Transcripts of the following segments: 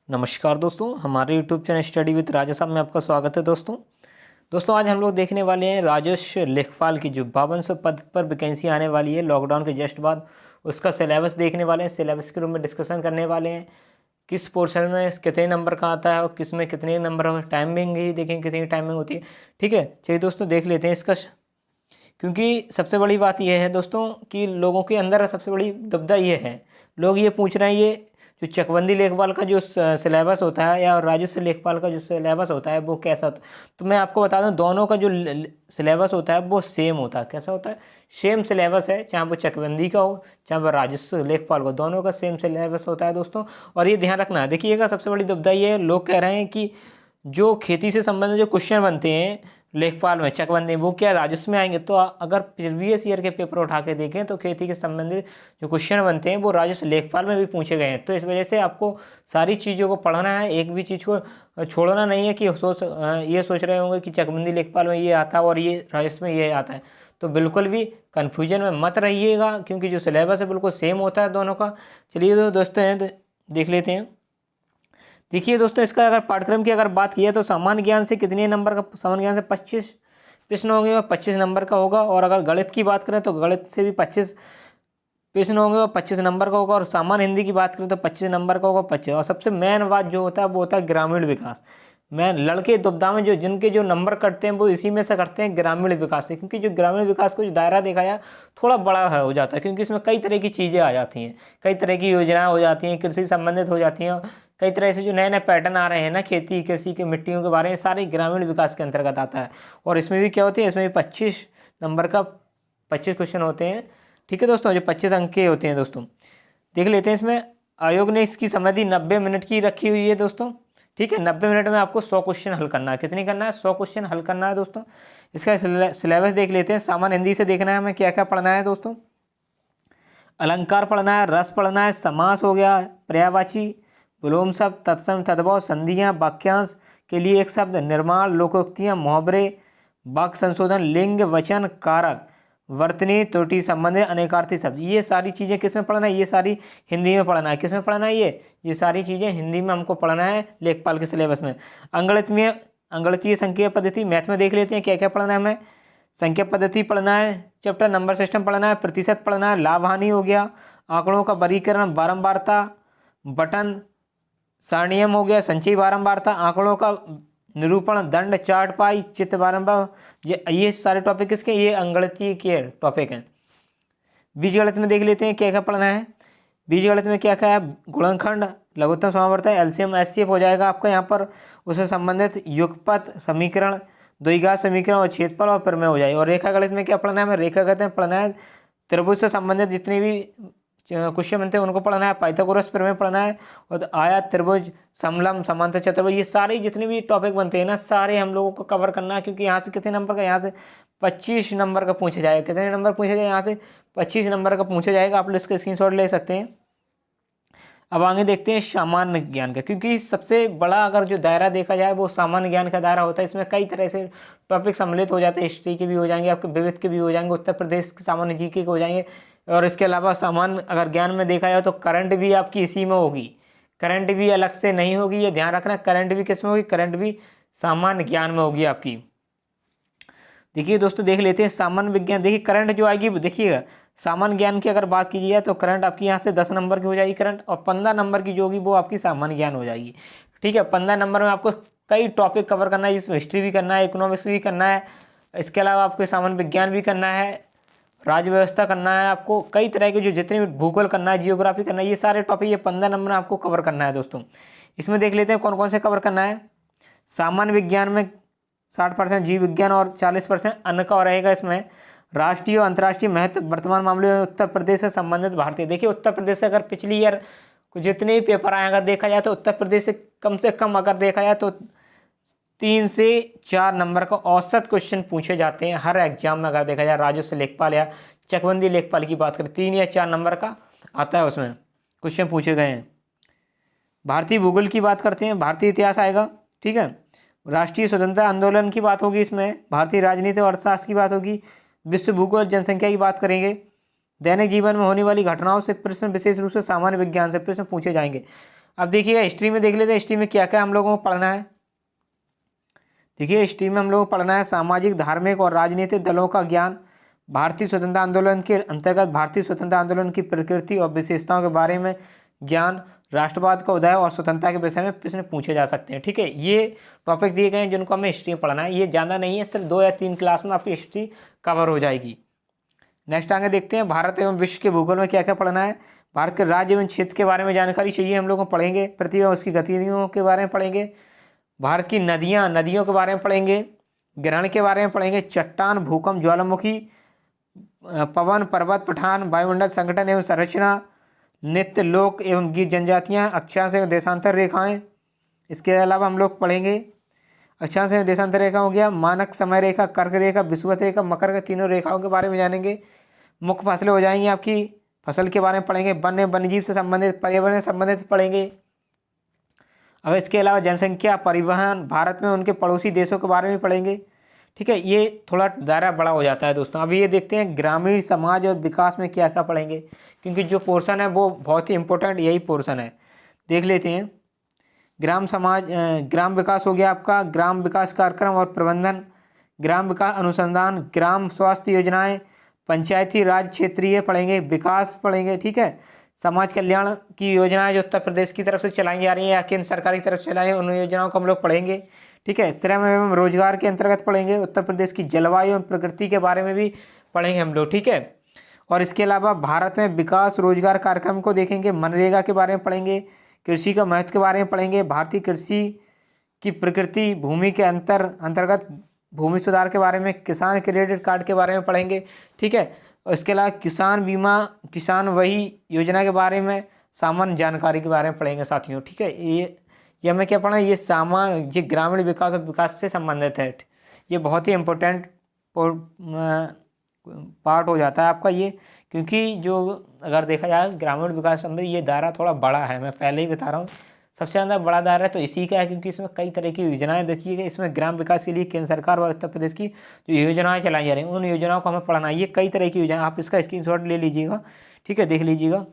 नमस्कार दोस्तों, हमारे यूट्यूब चैनल स्टडी विद राजा साहब में आपका स्वागत है। दोस्तों आज हम लोग देखने वाले हैं राजस्व लेखपाल की जो 5200 पद पर वैकेंसी आने वाली है लॉकडाउन के जस्ट बाद, उसका सिलेबस देखने वाले हैं। सिलेबस के रूप में डिस्कशन करने वाले हैं, किस पोर्शन में कितने नंबर का आता है और किस में कितने नंबर का। टाइमिंग ही देखेंगे कितनी टाइमिंग होती है। ठीक है, चलिए दोस्तों देख लेते हैं इसका। क्योंकि सबसे बड़ी बात यह है दोस्तों कि लोगों के अंदर सबसे बड़ी दुविधा ये है, लोग ये पूछ रहे हैं ये जो चकबंदी लेखपाल का जो सिलेबस होता है या राजस्व लेखपाल का जो सिलेबस होता है वो कैसा होता है। तो मैं आपको बता दूं, दोनों का जो सिलेबस होता है वो सेम होता है। कैसा होता है? सेम सिलेबस है, चाहे वो चकबंदी का हो चाहे वो राजस्व लेखपाल का, दोनों का सेम सिलेबस होता है दोस्तों। और ये ध्यान रखना है, देखिएगा सबसे बड़ी दुविधा ये है, लोग कह रहे हैं कि जो खेती से संबंधित जो क्वेश्चन बनते हैं लेखपाल में चकबंदी वो क्या राजस्व में आएंगे। तो अगर प्रीवियस ईयर के पेपर उठा के देखें तो खेती के संबंधित जो क्वेश्चन बनते हैं वो राजस्व लेखपाल में भी पूछे गए हैं। तो इस वजह से आपको सारी चीज़ों को पढ़ना है, एक भी चीज़ को छोड़ना नहीं है कि ये सोच रहे होंगे कि चकबंदी लेखपाल में ये आता है और ये राजस्व में ये आता है। तो बिल्कुल भी कन्फ्यूजन में मत रहिएगा, क्योंकि जो सिलेबस है बिल्कुल सेम होता है दोनों का। चलिए तो दोस्तों देख लेते हैं। देखिए दोस्तों, इसका अगर पाठ्यक्रम की अगर बात की है तो सामान्य ज्ञान से कितने नंबर का? सामान्य ज्ञान से 25 प्रश्न होंगे और 25 नंबर का होगा। और अगर गणित की बात करें तो गणित से भी 25 प्रश्न होंगे और 25 नंबर का होगा। और सामान्य हिंदी की बात करें तो 25 नंबर का होगा 25। और सबसे मेन बात जो होता है वो होता है ग्रामीण विकास। मैं लड़के दुविधा में जिनके जो नंबर कटते हैं वो इसी में से करते हैं ग्रामीण विकास से, क्योंकि जो ग्रामीण विकास को जो दायरा देखा जाए थोड़ा बड़ा हो जाता है, क्योंकि इसमें कई तरह की चीज़ें आ जाती हैं, कई तरह की योजनाएं हो जाती हैं, कृषि संबंधित हो जाती हैं, कई तरह से जो नए नए पैटर्न आ रहे हैं ना खेती कृषि की मिट्टियों के बारे में, सारे ग्रामीण विकास के अंतर्गत आता है। और इसमें भी क्या होती है, इसमें भी 25 नंबर का 25 क्वेश्चन होते हैं। ठीक है दोस्तों, जो 25 अंक के होते हैं दोस्तों, देख लेते हैं। इसमें आयोग ने इसकी समयधि 90 मिनट की रखी हुई है दोस्तों। ठीक है, 90 मिनट में आपको 100 क्वेश्चन हल करना है। कितनी करना है? 100 क्वेश्चन हल करना है दोस्तों। इसका सिलेबस देख लेते हैं। सामान्य हिंदी से देखना है हमें क्या क्या पढ़ना है दोस्तों। अलंकार पढ़ना है, रस पढ़ना है, समास हो गया, पर्यायवाची, विलोम शब्द, तत्सम, तद्भव, संधियाँ, वाक्यांश के लिए एक शब्द, निर्माण, लोकोक्तियाँ, मुहावरे, वाक्य संशोधन, लिंग, वचन, कारक, वर्तनी, त्रुटि संबंधी, अनेकार्थी शब्द। ये सारी चीज़ें किस में पढ़ना है? ये सारी हिंदी में पढ़ना है। किस में पढ़ना है? ये सारी चीज़ें हिंदी में हमको पढ़ना है लेखपाल के सिलेबस में। अंगणितीय संख्या पद्धति मैथ में देख लेते हैं क्या क्या पढ़ना है हमें। संख्या पद्धति पढ़ना है, चैप्टर नंबर सिस्टम पढ़ना है, प्रतिशत पढ़ना है, लाभ हानि हो गया, आंकड़ों का वर्गीकरण, बारंबारता, बटन, सारणियम हो गया, संचयी बारंबारता, आंकड़ों का निरूपण, दंड, चार्ट, पाई, चित्त बारंबार, ये सारे टॉपिक किसके? ये अंगणितीय के टॉपिक हैं। बीजगणित में देख लेते हैं क्या क्या पढ़ना है। बीजगणित में क्या क्या है? गुणनखंड, लघुत्तम समावर्तक, एलसीएम एचसीएफ हो जाएगा आपका यहाँ पर, उससे संबंधित युगपत, समीकरण, द्विघात समीकरण और क्षेत्रफल और प्रमेय हो जाएगा। और रेखा गणित में क्या पढ़ना है? हमें रेखा गणित में पढ़ना है त्रिभुज से संबंधित जितने भी क्वेश्चन बनते हैं उनको पढ़ना है। पाइथागोरस प्रमेय पढ़ना है, और आयत, त्रिभुज, समलंब, समांतर, चतुर्भुज, ये सारे जितने भी टॉपिक बनते हैं ना सारे हम लोगों को कवर करना है। क्योंकि यहाँ से कितने नंबर का? यहाँ से 25 नंबर का पूछा जाएगा। कितने नंबर पूछा जाएगा? यहाँ से 25 नंबर का पूछा जाएगा। आप लोग इसका स्क्रीनशॉट ले सकते हैं। अब आगे देखते हैं सामान्य ज्ञान का, क्योंकि सबसे बड़ा अगर जो दायरा देखा जाए वो सामान्य ज्ञान का दायरा होता है। इसमें कई तरह से टॉपिक सम्मिलित हो जाते हैं, हिस्ट्री के भी हो जाएंगे, आपके विविध के भी हो जाएंगे, उत्तर प्रदेश के सामान्य जीके के हो जाएंगे। और इसके अलावा सामान्य अगर ज्ञान में देखा जाए तो करंट भी आपकी इसी में होगी, करंट भी अलग से नहीं होगी, ये ध्यान रखना। करंट भी किस में होगी? करंट भी सामान्य ज्ञान में होगी आपकी। देखिए दोस्तों, देख लेते हैं सामान्य विज्ञान। देखिए करंट जो आएगी देखिएगा, सामान्य ज्ञान की अगर बात की जाए तो करंट आपकी यहाँ से 10 नंबर की हो जाएगी करंट, और 15 नंबर की जो होगी वो आपकी सामान्य ज्ञान हो जाएगी। ठीक है, 15 नंबर में आपको कई टॉपिक कवर करना है, जिसमें हिस्ट्री भी करना है, इकोनॉमिक्स भी करना है, इसके अलावा आपको सामान्य विज्ञान भी करना है, राज्य व्यवस्था करना है, आपको कई तरह के जो जितने भी भूगोल करना है, जियोग्राफी करना है, ये सारे टॉपिक ये 15 नंबर में आपको कवर करना है दोस्तों। इसमें देख लेते हैं कौन कौन से कवर करना है। सामान्य विज्ञान में 60% जीव विज्ञान और 40% अन्य का रहेगा। इसमें राष्ट्रीय और अंतर्राष्ट्रीय महत्व, वर्तमान मामले में उत्तर प्रदेश से संबंधित भारतीय। देखिए उत्तर प्रदेश से अगर पिछली ईयर जितने भी पेपर आए अगर देखा जाए तो उत्तर प्रदेश से कम अगर देखा जाए तो 3 से 4 नंबर का औसत क्वेश्चन पूछे जाते हैं हर एग्जाम में। अगर देखा जाए राजस्व लेखपाल या चकबंदी लेखपाल की बात करें, 3 या 4 नंबर का आता है, उसमें क्वेश्चन पूछे गए हैं। भारतीय भूगोल की बात करते हैं, भारतीय इतिहास आएगा। ठीक है, राष्ट्रीय स्वतंत्रता आंदोलन की बात होगी, इसमें भारतीय राजनीति और अर्थशास्त्र की बात होगी, विश्व भूगोल, जनसंख्या की बात करेंगे, दैनिक जीवन में होने वाली घटनाओं से प्रश्न, विशेष रूप से सामान्य विज्ञान से प्रश्न पूछे जाएंगे। अब देखिएगा हिस्ट्री में देख लेते हैं, हिस्ट्री में क्या क्या हम लोगों को पढ़ना है। देखिए हिस्ट्री में हम लोगों को पढ़ना है सामाजिक, धार्मिक और राजनीतिक दलों का ज्ञान, भारतीय स्वतंत्रता आंदोलन के अंतर्गत भारतीय स्वतंत्रता आंदोलन की प्रकृति और विशेषताओं के बारे में ज्ञान, राष्ट्रवाद का उदय और स्वतंत्रता के विषय में प्रश्न पूछे जा सकते हैं। ठीक है, ये टॉपिक दिए गए हैं जिनको हमें हिस्ट्री में पढ़ना है। ये ज़्यादा नहीं है, सिर्फ 2 या 3 क्लास में आपकी हिस्ट्री कवर हो जाएगी। नेक्स्ट आगे देखते हैं, भारत एवं विश्व के भूगोल में क्या क्या पढ़ना है। भारत के राज्य एवं क्षेत्र के बारे में जानकारी चाहिए हम लोगों को, पढ़ेंगे। पृथ्वी और उसकी गतिविधियों के बारे में पढ़ेंगे। भारत की नदियों के बारे में पढ़ेंगे। ग्रहण के बारे में पढ़ेंगे। चट्टान, भूकंप, ज्वालामुखी, पवन, पर्वत, पठान, वायुमंडल संगठन एवं संरचना, नित्य, लोक एवं गीत जनजातियाँ, अक्षांश एवं देशांतर रेखाएं। इसके अलावा हम लोग पढ़ेंगे अक्षांश एवं देशांतर रेखा हो गया, मानक समय रेखा, कर्क रेखा, विषुवत रेखा, मकर का तीनों रेखाओं के बारे में जानेंगे। मुख्य फसलें हो जाएंगी आपकी, फसल के बारे में पढ़ेंगे। वन्यजीव से संबंधित, पर्यावरण से संबंधित पढ़ेंगे। अब इसके अलावा जनसंख्या, परिवहन, भारत में उनके पड़ोसी देशों के बारे में पढ़ेंगे। ठीक है, ये थोड़ा दायरा बड़ा हो जाता है दोस्तों। अभी ये देखते हैं ग्रामीण समाज और विकास में क्या क्या पढ़ेंगे, क्योंकि जो पोर्शन है वो बहुत ही इंपॉर्टेंट यही पोर्शन है। देख लेते हैं। ग्राम विकास हो गया आपका, ग्राम विकास कार्यक्रम और प्रबंधन, ग्राम विकास अनुसंधान, ग्राम स्वास्थ्य योजनाएं, पंचायती राज क्षेत्रीय पढ़ेंगे, विकास पढ़ेंगे। ठीक है, समाज कल्याण की योजनाएं जो उत्तर प्रदेश की तरफ से चलाई जा रही हैं या केंद्र सरकार की तरफ से चलाई हैं, उन योजनाओं को हम लोग पढ़ेंगे। ठीक है, श्रम एवं रोजगार के अंतर्गत पढ़ेंगे। उत्तर प्रदेश की जलवायु एवं प्रकृति के बारे में भी पढ़ेंगे हम लोग। ठीक है, और इसके अलावा भारत में विकास रोजगार कार्यक्रम को देखेंगे। मनरेगा के बारे में पढ़ेंगे। कृषि का महत्व के बारे में पढ़ेंगे। भारतीय कृषि की प्रकृति, भूमि के अंतर्गत भूमि सुधार के बारे में, किसान क्रेडिट कार्ड के बारे में पढ़ेंगे। ठीक है, और इसके अलावा किसान बीमा, किसान वही योजना के बारे में सामान्य जानकारी के बारे में पढ़ेंगे साथियों। ठीक है, ये हमें क्या पढ़ना है, ये ग्रामीण विकास और विकास से संबंधित है। ये बहुत ही इम्पोर्टेंट पार्ट हो जाता है आपका ये, क्योंकि जो अगर देखा जाए ग्रामीण विकास में ये दायरा थोड़ा बड़ा है। मैं पहले ही बता रहा हूँ, सबसे ज़्यादा बड़ा दायरा है तो इसी का है, क्योंकि इसमें कई तरह की योजनाएं देखिएगा। इसमें ग्राम विकास के लिए केंद्र सरकार व उत्तर प्रदेश की जो योजनाएं चलाई जा रही हैं उन योजनाओं को हमें पढ़ना है। ये कई तरह की योजना, आप इसका स्क्रीनशॉट ले लीजिएगा। ठीक है, देख लीजिएगा।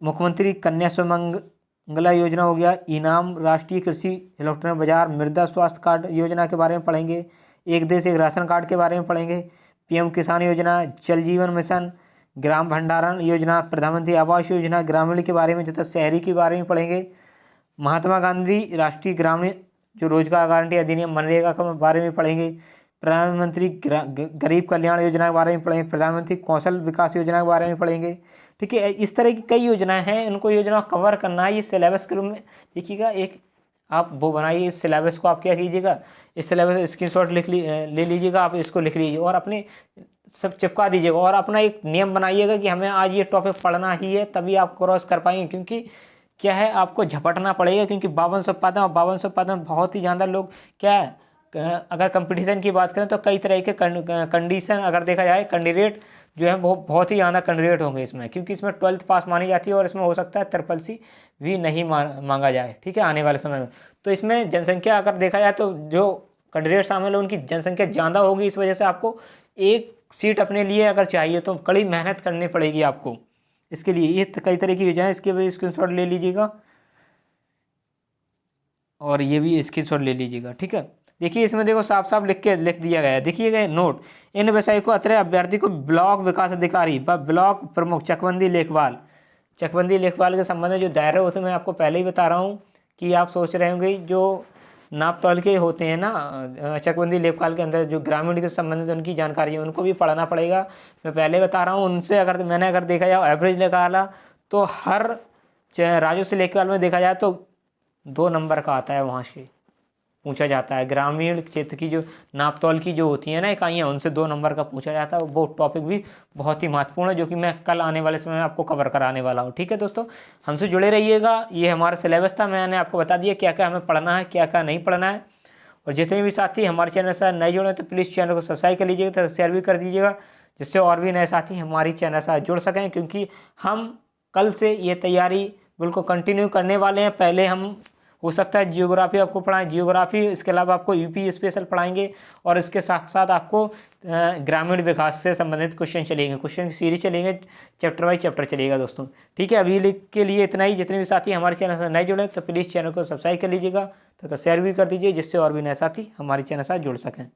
मुख्यमंत्री कन्या सुमंगला योजना हो गया, इनाम, राष्ट्रीय कृषि इलेक्ट्रॉनिक बाजार, मृदा स्वास्थ्य कार्ड योजना के बारे में पढ़ेंगे। एक देश एक राशन कार्ड के बारे में पढ़ेंगे। पीएम किसान योजना, जल जीवन मिशन, ग्राम भंडारण योजना, प्रधानमंत्री आवास योजना, ग्रामीण के बारे में तथा शहरी के बारे में पढ़ेंगे। महात्मा गांधी राष्ट्रीय ग्रामीण जो रोजगार गारंटी अधिनियम, मनरेगा के बारे में पढ़ेंगे। प्रधानमंत्री गरीब कल्याण योजना के बारे में पढ़ेंगे। प्रधानमंत्री कौशल विकास योजना के बारे में पढ़ेंगे। ठीक है, इस तरह की कई योजनाएं हैं, इनको योजना कवर करना है। ये सिलेबस के रूप में देखिएगा, एक आप वो बनाइए, इस सिलेबस को आप क्या कीजिएगा, इस सिलेबस स्क्रीनशॉट ले लीजिएगा, आप इसको लिख लीजिए और अपने सब चिपका दीजिएगा और अपना एक नियम बनाइएगा कि हमें आज ये टॉपिक पढ़ना ही है, तभी आप क्रॉस कर पाएंगे। क्योंकि क्या है, आपको झपटना पड़ेगा, क्योंकि 5200 पद और 5200 पद में बहुत ही ज़्यादा लोग क्या है, अगर कंपटीशन की बात करें तो कई तरह के कंडीशन अगर देखा जाए, कैंडिडेट जो है वो बहुत ही ज़्यादा कैंडिडेट होंगे इसमें, क्योंकि इसमें 12th पास मानी जाती है और इसमें हो सकता है SSC भी नहीं मांगा जाए। ठीक है, आने वाले समय में। तो इसमें जनसंख्या अगर देखा जाए तो जो कैंडिडेट शामिल है उनकी जनसंख्या ज़्यादा होगी, इस वजह से आपको एक सीट अपने लिए अगर चाहिए तो कड़ी मेहनत करनी पड़ेगी आपको इसके लिए। ये कई तरह की योजना है, इसके भी स्क्रीनशॉट ले लीजिएगा और ये भी स्क्रीनशॉट ले लीजिएगा। ठीक है, देखिए इसमें देखो साफ साफ लिख दिया गया है। देखिए नोट, इन विषय को अत्र अभ्यर्थी को ब्लॉक विकास अधिकारी व ब्लॉक प्रमुख चकबंदी लेखपाल के संबंध में जो दायरे होते हैं, मैं आपको पहले ही बता रहा हूँ कि आप सोच रहे होंगे जो नाप तौल के होते हैं ना चकबंदी लेखपाल के अंदर जो ग्रामीण के संबंधित उनकी जानकारी है, उनको भी पढ़ना पड़ेगा। मैं पहले बता रहा हूँ, उनसे अगर देखा जाए एवरेज निकाला तो हर राजस्व लेखपाल में देखा जाए तो 2 नंबर का आता है, वहाँ से पूछा जाता है। ग्रामीण क्षेत्र की जो नाप तौल की जो होती है ना इकाइयाँ, उनसे 2 नंबर का पूछा जाता है। वो टॉपिक भी बहुत ही महत्वपूर्ण है, जो कि मैं कल आने वाले समय में आपको कवर कराने वाला हूँ। ठीक है दोस्तों, हमसे जुड़े रहिएगा। ये हमारा सिलेबस था, मैंने आपको बता दिया क्या क्या हमें पढ़ना है, क्या क्या नहीं पढ़ना है। और जितने भी साथी हमारे चैनल से नए जुड़े तो प्लीज़ चैनल को सब्सक्राइब कर लीजिएगा, तो शेयर भी कर दीजिएगा, जिससे और भी नए साथी हमारी चैनल से जुड़ सकें। क्योंकि हम कल से ये तैयारी बिल्कुल कंटिन्यू करने वाले हैं। पहले हम हो सकता है जियोग्राफी आपको पढ़ाएं, जियोग्राफी, इसके अलावा आपको यूपी स्पेशल पढ़ाएंगे और इसके साथ साथ आपको ग्रामीण विकास से संबंधित क्वेश्चन चलेंगे, क्वेश्चन की सीरीज चलेंगे, चैप्टर बाई चैप्टर चलेगा दोस्तों। ठीक है, अभी के लिए इतना ही। जितने भी साथी हमारे चैनल से नए जुड़े तो प्लीज़ चैनल को सब्सक्राइब कर लीजिएगा तथा शेयर भी कर दीजिए, जिससे और भी नए साथी हमारे चैनल से जुड़ सकें।